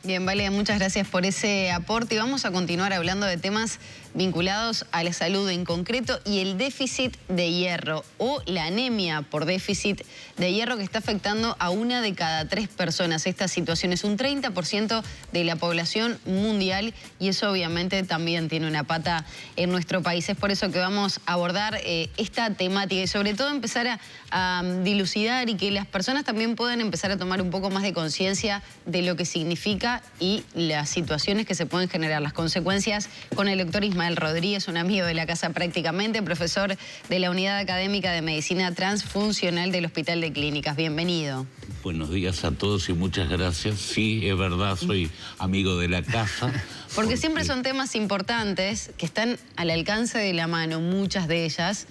Bien, Vale, muchas gracias por ese aporte y vamos a continuar hablando de temas vinculados a la salud en concreto y el déficit de hierro o la anemia por déficit de hierro que está afectando a 1 de cada 3 personas. Esta situación es un 30% de la población mundial y eso obviamente también tiene una pata en nuestro país. Es por eso que vamos a abordar esta temática y sobre todo empezar a dilucidar y que las personas también puedan empezar a tomar un poco más de conciencia de lo que significa y las situaciones que se pueden generar, las consecuencias, con el doctor Ismael Rodríguez, un amigo de la casa prácticamente, profesor de la Unidad Académica de Medicina Transfuncional del Hospital de Clínicas. Bienvenido. Buenos días a todos y muchas gracias. Sí, es verdad, soy amigo de la casa. Porque siempre son temas importantes que están al alcance de la mano, muchas de ellas,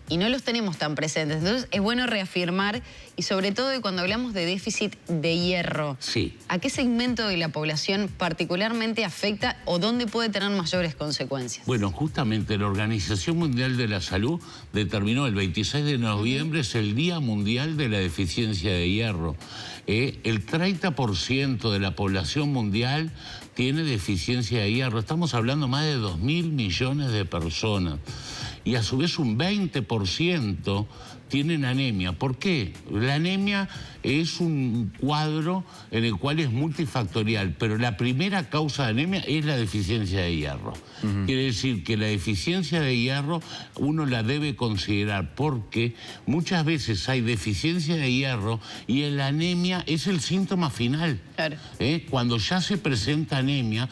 y no los tenemos tan presentes. Entonces es bueno reafirmar y sobre todo cuando hablamos de déficit de hierro, sí, ¿a qué segmento de la población particularmente afecta o dónde puede tener mayores consecuencias? Bueno, justamente la Organización Mundial de la Salud determinó el 26 de noviembre es el Día Mundial de la Deficiencia de Hierro. El 30% de la población mundial tiene deficiencia de hierro. Estamos hablando más de 2.000 millones de personas. Y a su vez un 20% tienen anemia. ¿Por qué? La anemia es un cuadro en el cual es multifactorial, pero la primera causa de anemia es la deficiencia de hierro. Quiere decir que la deficiencia de hierro uno la debe considerar porque muchas veces hay deficiencia de hierro y la anemia es el síntoma final. Claro. Cuando ya se presenta anemia,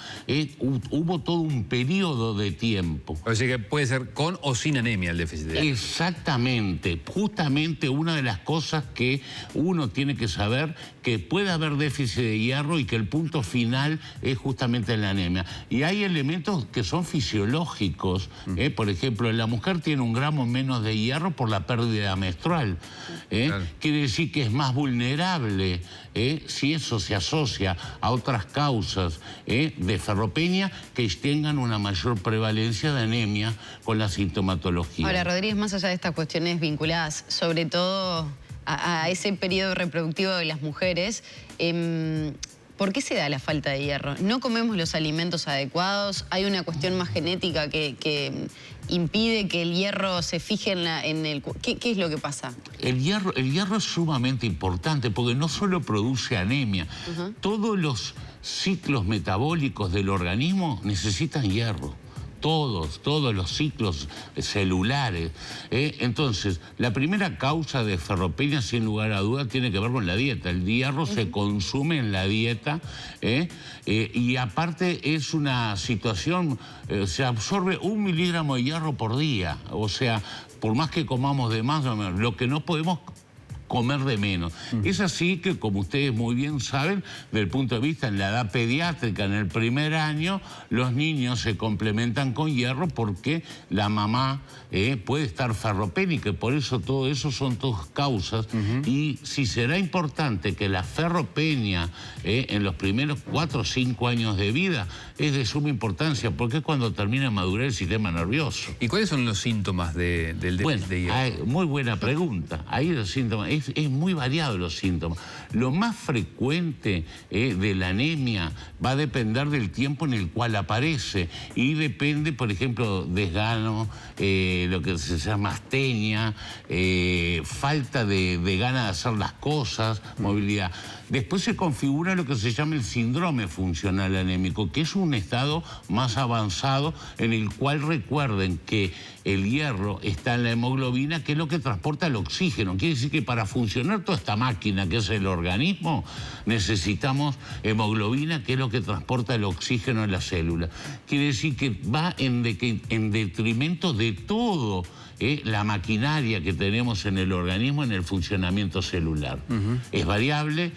hubo todo un periodo de tiempo. O sea que puede ser con o sin anemia el déficit de hierro. Exactamente. Justamente una de las cosas que uno tiene que saber, que puede haber déficit de hierro y que el punto final es justamente la anemia. Y hay elementos que son fisiológicos. Por ejemplo, la mujer tiene 1 gramo menos de hierro por la pérdida menstrual. Claro. Quiere decir que es más vulnerable. Si eso se asocia a otras causas de ferropenia que tengan una mayor prevalencia de anemia con la sintomatología. Ahora, Rodríguez, más allá de estas cuestiones vinculadas sobre todo a ese periodo reproductivo de las mujeres, ¿por qué se da la falta de hierro? ¿No comemos los alimentos adecuados? ¿Hay una cuestión más genética que impide que el hierro se fije en el... ¿Qué es lo que pasa? El hierro es sumamente importante porque no solo produce anemia. Todos los ciclos metabólicos del organismo necesitan hierro. Todos los ciclos celulares. Entonces, la primera causa de ferropenia, sin lugar a duda, tiene que ver con la dieta. El hierro se consume en la dieta y aparte es una situación, se absorbe 1 miligramo de hierro por día. O sea, por más que comamos de más, lo que no podemos comer de menos. Es así que, como ustedes muy bien saben, desde el punto de vista en la edad pediátrica, en el primer año, los niños se complementan con hierro porque la mamá puede estar ferropénica, y por eso todo eso son todas causas. Y si será importante que la ferropenia en los primeros 4 o 5 años de vida es de suma importancia, porque es cuando termina de madurar el sistema nervioso. ¿Y cuáles son los síntomas del déficit de hierro? Muy buena pregunta. Ahí los síntomas, es muy variado los síntomas. Lo más frecuente de la anemia va a depender del tiempo en el cual aparece y depende, por ejemplo, desgano, lo que se llama astenia, falta de ganas de hacer las cosas, movilidad. Después se configura lo que se llama el síndrome funcional anémico, que es un estado más avanzado en el cual recuerden que el hierro está en la hemoglobina, que es lo que transporta el oxígeno. Quiere decir que para funcionar toda esta máquina que es el organismo, necesitamos hemoglobina, que es lo que transporta el oxígeno en la célula. Quiere decir que va en detrimento de todo la maquinaria que tenemos en el organismo, en el funcionamiento celular. Es variable,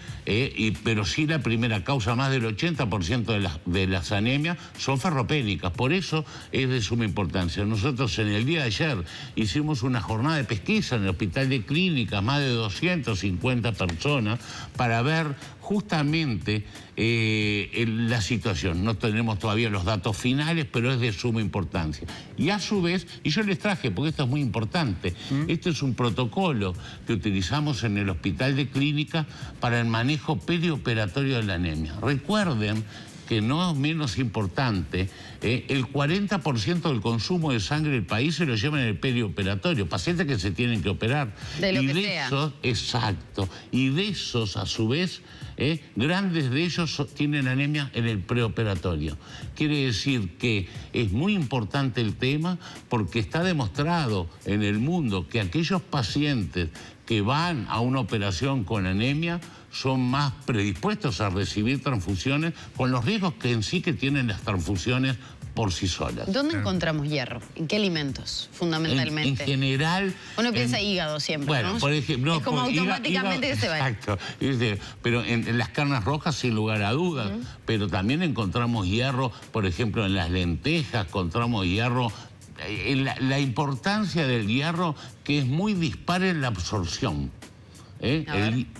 pero sí la primera causa, más del 80% de las anemias son ferropénicas. Por eso es de suma importancia. Nosotros en el día de ayer hicimos una jornada de pesquisa en el Hospital de Clínicas, más de 250 personas, para ver justamente la situación. No tenemos todavía los datos finales, pero es de suma importancia. Y a su vez, y yo les traje, porque esto es muy importante. Este es un protocolo que utilizamos en el Hospital de Clínica para el manejo perioperatorio de la anemia. Recuerden que no es menos importante, el 40% del consumo de sangre del país se lo lleva en el perioperatorio, pacientes que se tienen que operar. De lo que sea. Esos, exacto, y de esos, a su vez, grandes de ellos tienen anemia en el preoperatorio. Quiere decir que es muy importante el tema porque está demostrado en el mundo que aquellos pacientes que van a una operación con anemia son más predispuestos a recibir transfusiones con los riesgos que en sí que tienen las transfusiones por sí solas. ¿Dónde encontramos hierro? ¿En qué alimentos, fundamentalmente? En general... Uno piensa hígado siempre, bueno, ¿no? por ejemplo... Es como automáticamente se va. Exacto. Pero en las carnes rojas, sin lugar a dudas. Pero también encontramos hierro, por ejemplo, en las lentejas, encontramos hierro... La importancia del hierro, que es muy dispar en la absorción.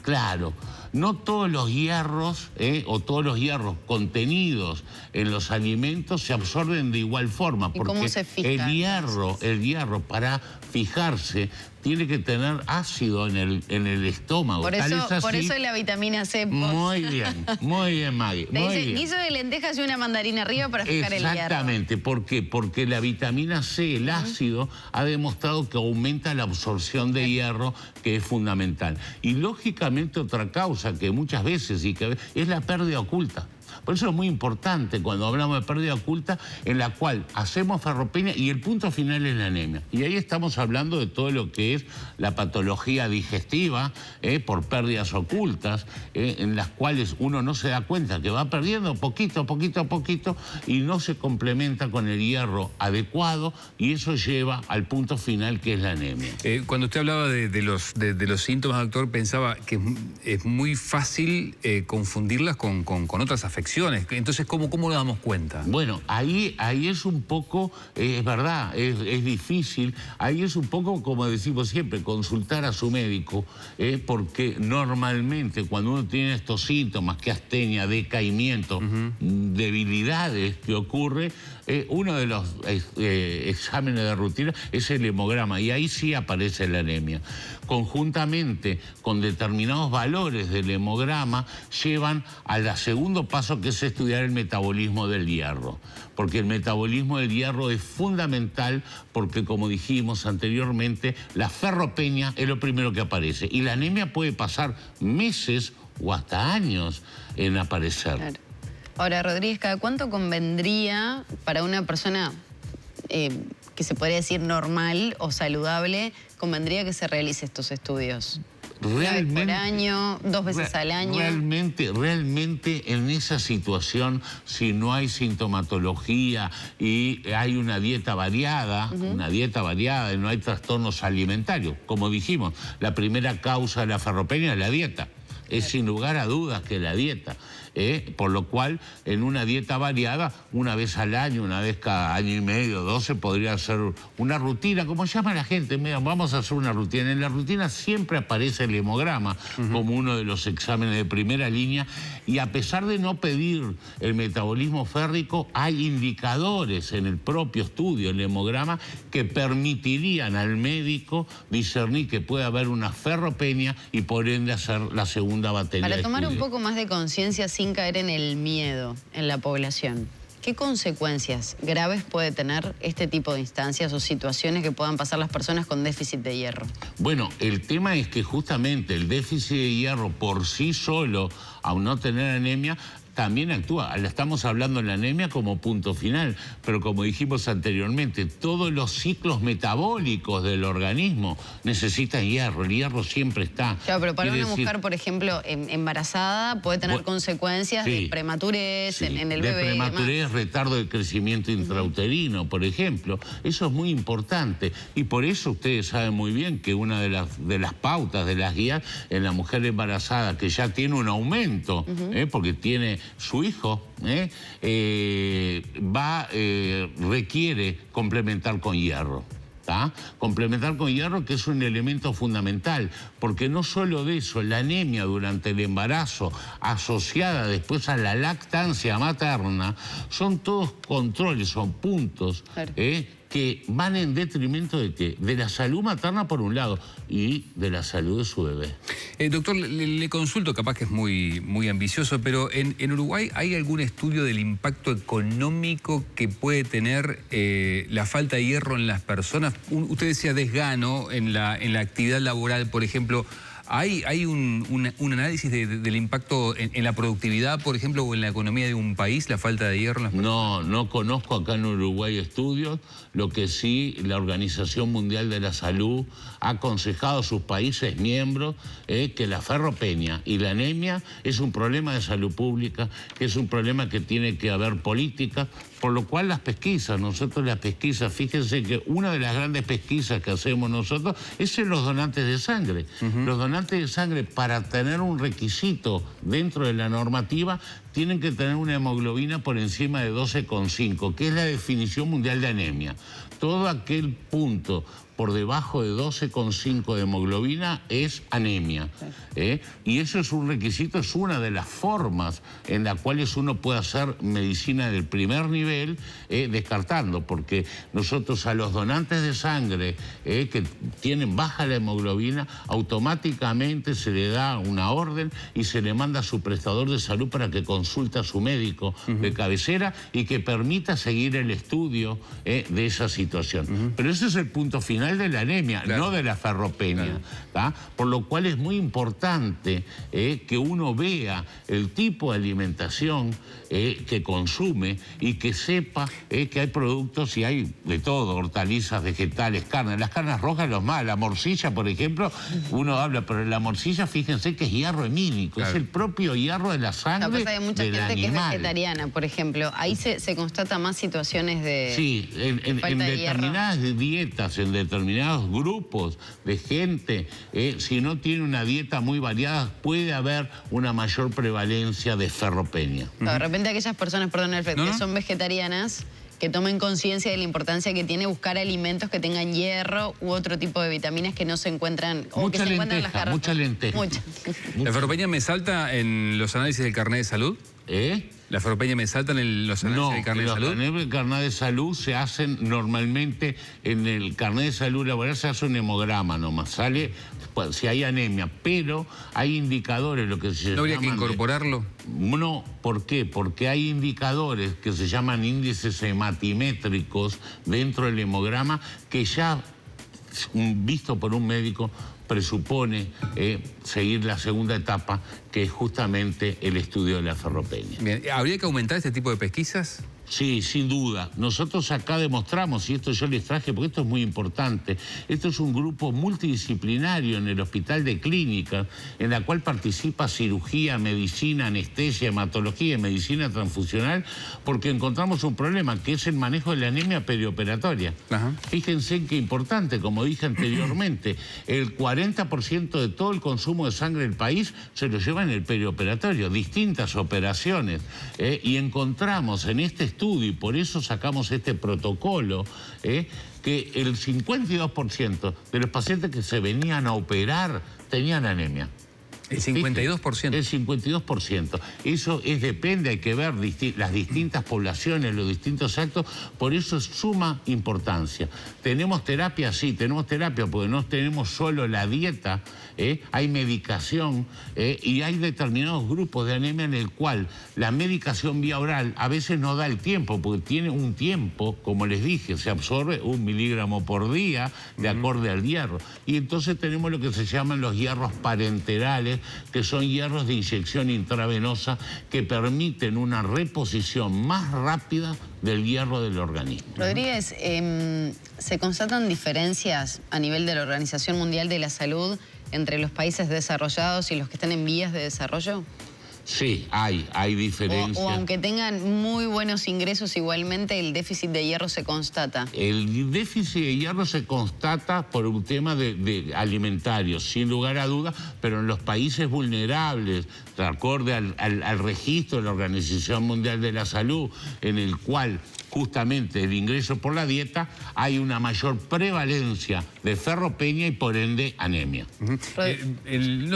Claro, no todos los hierros o todos los hierros contenidos en los alimentos se absorben de igual forma. ¿Y cómo se fija? El hierro para fijarse tiene que tener ácido en el estómago. Por eso la vitamina C. Muy bien, Maggie. Te dicen guiso de lentejas y una mandarina arriba para fijar el hierro. Exactamente. ¿Por qué? Porque la vitamina C, el ácido, ha demostrado que aumenta la absorción de hierro, que es fundamental. Y lógicamente otra causa que muchas veces es la pérdida oculta. Por eso es muy importante cuando hablamos de pérdida oculta, en la cual hacemos ferropenia y el punto final es la anemia. Y ahí estamos hablando de todo lo que es la patología digestiva por pérdidas ocultas, en las cuales uno no se da cuenta que va perdiendo poquito a poquito y no se complementa con el hierro adecuado y eso lleva al punto final que es la anemia. Cuando usted hablaba de los síntomas, doctor, pensaba que es muy fácil confundirlas con otras afecciones. Entonces, ¿cómo nos damos cuenta? Bueno, ahí es un poco, es verdad, es difícil. Ahí es un poco, como decimos siempre, consultar a su médico, porque normalmente cuando uno tiene estos síntomas, que astenia, decaimiento, debilidades que ocurre, uno de los exámenes de rutina es el hemograma y ahí sí aparece la anemia. Conjuntamente con determinados valores del hemograma llevan al segundo paso, que es estudiar el metabolismo del hierro. Porque el metabolismo del hierro es fundamental porque, como dijimos anteriormente, la ferropenia es lo primero que aparece. Y la anemia puede pasar meses o hasta años en aparecer. Claro. Ahora, Rodríguez, ¿cada cuánto convendría para una persona que se podría decir normal o saludable, convendría que se realice estos estudios? ¿Una vez por año, 2 veces al año? Realmente en esa situación, si no hay sintomatología y hay una dieta variada, y no hay trastornos alimentarios, como dijimos, la primera causa de la ferropenia es la dieta. Es sin lugar a dudas que la dieta. Por lo cual, en una dieta variada, una vez al año, una vez cada año y medio, 12, podría hacer una rutina, como llama la gente, mira, vamos a hacer una rutina. En la rutina siempre aparece el hemograma como uno de los exámenes de primera línea, y a pesar de no pedir el metabolismo férrico, hay indicadores en el propio estudio, el hemograma, que permitirían al médico discernir que puede haber una ferropenia y por ende hacer la segunda batería. Para tomar un poco más de conciencia sin caer en el miedo en la población, ¿qué consecuencias graves puede tener este tipo de instancias o situaciones que puedan pasar las personas con déficit de hierro? Bueno, el tema es que justamente el déficit de hierro por sí solo, al no tener anemia, también actúa. Estamos hablando de la anemia como punto final, pero como dijimos anteriormente, todos los ciclos metabólicos del organismo necesitan hierro. El hierro siempre está. Claro, pero para una mujer, por ejemplo, embarazada, puede tener consecuencias de prematurez en el bebé. De prematurez, retardo de crecimiento intrauterino, por ejemplo. Eso es muy importante. Y por eso ustedes saben muy bien que una de las pautas, de las guías, en la mujer embarazada que ya tiene un aumento, porque tiene su hijo, requiere complementar con hierro. Complementar con hierro, que es un elemento fundamental, porque no solo de eso, la anemia durante el embarazo asociada después a la lactancia materna, son todos controles, son puntos que van en detrimento de ¿qué? De la salud materna por un lado y de la salud de su bebé. Doctor, le consulto, capaz que es muy ambicioso, pero en Uruguay ¿hay algún estudio del impacto económico que puede tener la falta de hierro en las personas? Usted decía desgano en la actividad laboral, por ejemplo. ¿Hay un análisis del impacto en la productividad, por ejemplo, o en la economía de un país, la falta de hierro en las personas? No conozco acá en Uruguay estudios. Lo que sí, la Organización Mundial de la Salud ha aconsejado a sus países miembros que la ferropenia y la anemia es un problema de salud pública, que es un problema que tiene que haber política, por lo cual las pesquisas, fíjense que una de las grandes pesquisas que hacemos nosotros es en los donantes de sangre. Los donantes de sangre, para tener un requisito dentro de la normativa, tienen que tener una hemoglobina por encima de 12,5, que es la definición mundial de anemia. Todo aquel punto por debajo de 12,5 de hemoglobina es anemia. Y eso es un requisito, es una de las formas en las cuales uno puede hacer medicina del primer nivel, descartando, porque nosotros a los donantes de sangre que tienen baja la hemoglobina, automáticamente se le da una orden y se le manda a su prestador de salud para que consulte a su médico de cabecera y que permita seguir el estudio de esa situación. Pero ese es el punto final de la anemia, no de la ferropenia. Por lo cual es muy importante que uno vea el tipo de alimentación que consume y que sepa que hay productos y hay de todo, hortalizas, vegetales, carnes. Las carnes rojas, los más, la morcilla, por ejemplo, uno habla, pero la morcilla, fíjense que es hierro hemínico, es el propio hierro de la sangre hay mucha del gente animal. que es vegetariana, por ejemplo. Ahí se constata más situaciones de Sí, en falta de determinadas hierro. dietas, en determinados grupos de gente, si no tiene una dieta muy variada, puede haber una mayor prevalencia de ferropenia. De repente aquellas personas, perdón, Alfred, que son vegetarianas, que tomen conciencia de la importancia que tiene buscar alimentos que tengan hierro u otro tipo de vitaminas que no se encuentran o que se encuentran en las carnes. Mucha lenteja. ¿La ferropenia me salta en los análisis del carnet de salud? ¿La ferropenia me salta en los análisis del carnet de salud? No, el carnet de salud se hacen normalmente, en el carnet de salud laboral se hace un hemograma nomás, sale pues, si hay anemia, pero hay indicadores, lo que se llaman... ¿No habría que incorporarlo? No, ¿por qué? Porque hay indicadores que se llaman índices hematimétricos dentro del hemograma que ya, visto por un médico, presupone seguir la segunda etapa, que es justamente el estudio de la ferropenia. Bien, ¿habría que aumentar este tipo de pesquisas? Sí, sin duda. Nosotros acá demostramos, y esto yo les traje porque esto es muy importante, esto es un grupo multidisciplinario en el Hospital de Clínica, en la cual participa cirugía, medicina, anestesia, hematología y medicina transfusional, porque encontramos un problema, que es el manejo de la anemia perioperatoria. Fíjense qué importante, como dije anteriormente, el 40% de todo el consumo de sangre del país se lo lleva en el perioperatorio, distintas operaciones, y encontramos en este estudio, y por eso sacamos este protocolo, que el 52% de los pacientes que se venían a operar tenían anemia. El 52%. El 52%. Eso depende, hay que ver las distintas poblaciones, los distintos actos, por eso es suma importancia. ¿Tenemos terapia? Sí, tenemos terapia, porque no tenemos solo la dieta, hay medicación, y hay determinados grupos de anemia en el cual la medicación vía oral a veces no da el tiempo, porque tiene un tiempo, como les dije, se absorbe 1 miligramo por día de acorde al hierro. Y entonces tenemos lo que se llaman los hierros parenterales, que son hierros de inyección intravenosa que permiten una reposición más rápida del hierro del organismo. Rodríguez, ¿se constatan diferencias a nivel de la Organización Mundial de la Salud entre los países desarrollados y los que están en vías de desarrollo? Sí, hay diferencias. O aunque tengan muy buenos ingresos, igualmente el déficit de hierro se constata. El déficit de hierro se constata por un tema de alimentario, sin lugar a dudas, pero en los países vulnerables, de acuerdo al registro de la Organización Mundial de la Salud, en el cual justamente el ingreso por la dieta, hay una mayor prevalencia de ferropenia y por ende anemia. En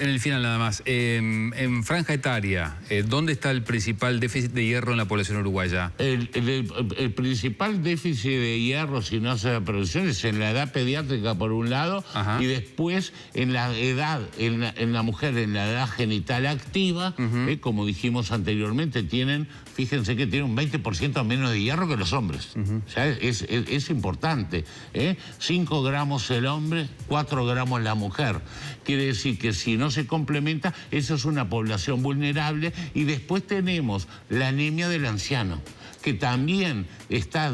el final nada más. En Francia franja etaria, ¿dónde está el principal déficit de hierro en la población uruguaya? El principal déficit de hierro, si no hace la prevención, es en la edad pediátrica por un lado, y después en la edad, en la mujer, en la edad genital activa, como dijimos anteriormente, fíjense que tienen un 20% menos de hierro que los hombres. O sea, es importante. 5 gramos el hombre, 4 gramos la mujer. Quiere decir que si no se complementa, eso es una población vulnerable. Y después tenemos la anemia del anciano, que también está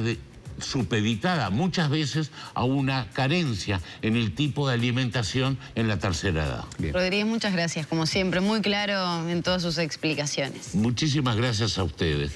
supeditada muchas veces a una carencia en el tipo de alimentación en la tercera edad. Bien. Rodríguez, muchas gracias, como siempre, muy claro en todas sus explicaciones. Muchísimas gracias a ustedes.